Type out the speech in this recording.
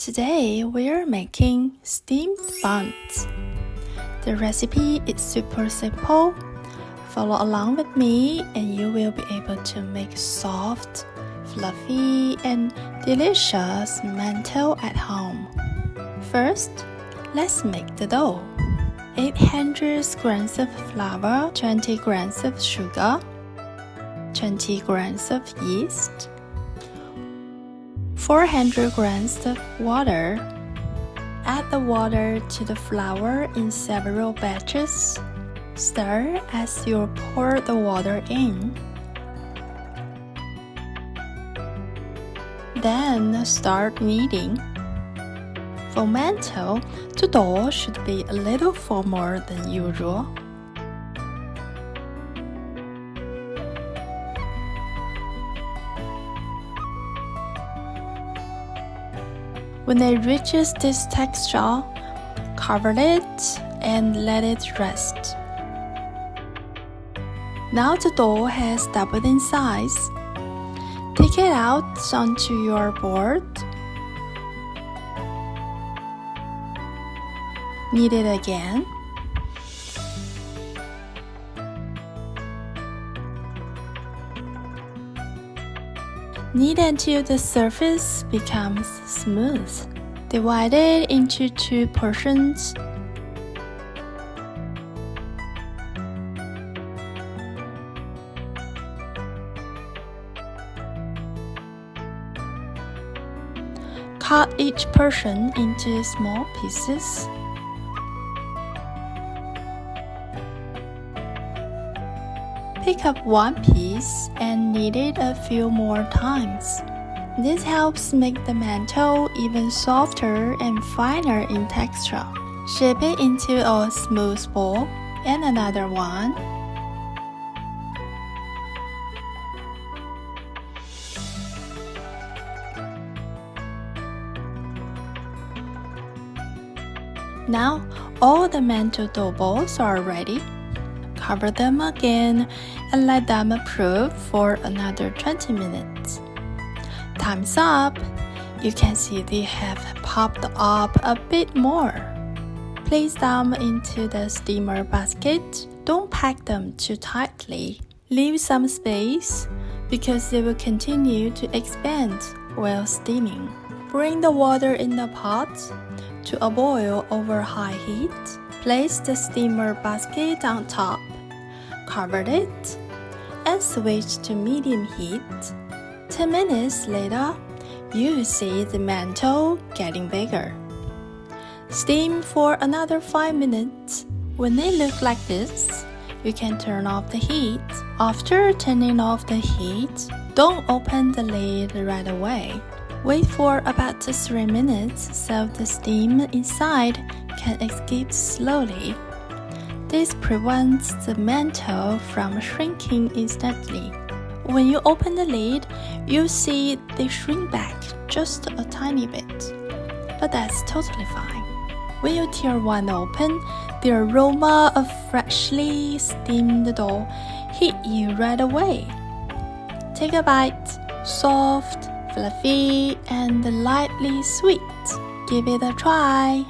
Today we're making steamed buns. The recipe is super simple. Follow along with me and you will be able to make soft, fluffy and delicious Man Tou at home. First, let's make the dough. 800 grams of flour, 20 grams of sugar, 20 grams of yeast, 400 grams of water. Add the water to the flour in several batches. Stir as you pour the water in. Then start kneading. For Man Tou, the dough should be a little firmer than usual. When it reaches this texture, cover it and let it rest. Now the dough has doubled in size. Take it out onto your board. Knead it again. Knead until the surface becomes smooth. Divide it into 2 portions. Cut each portion into small pieces. Pick up one piece and knead it a few more times. This helps make the Man Tou even softer and finer in texture. Shape it into a smooth ball and another one. Now, all the Man Tou dough balls are ready. Cover them again and let them proof for another 20 minutes. Time's up! You can see they have popped up a bit more. Place them into the steamer basket. Don't pack them too tightly. Leave some space because they will continue to expand while steaming. Bring the water in the pot to a boil over high heat. Place the steamer basket on top. Cover it and switch to medium heat. 10 minutes later, you see the Man Tou getting bigger. Steam for another 5 minutes. When they look like this, you can turn off the heat. After turning off the heat, don't open the lid right away. Wait for about 3 minutes so the steam inside can escape slowly. This prevents the Man Tou from shrinking instantly. When you open the lid, you see they shrink back just a tiny bit. But that's totally fine. When you tear one open, the aroma of freshly steamed dough hit you right away. Take a bite. Soft, fluffy, and lightly sweet. Give it a try.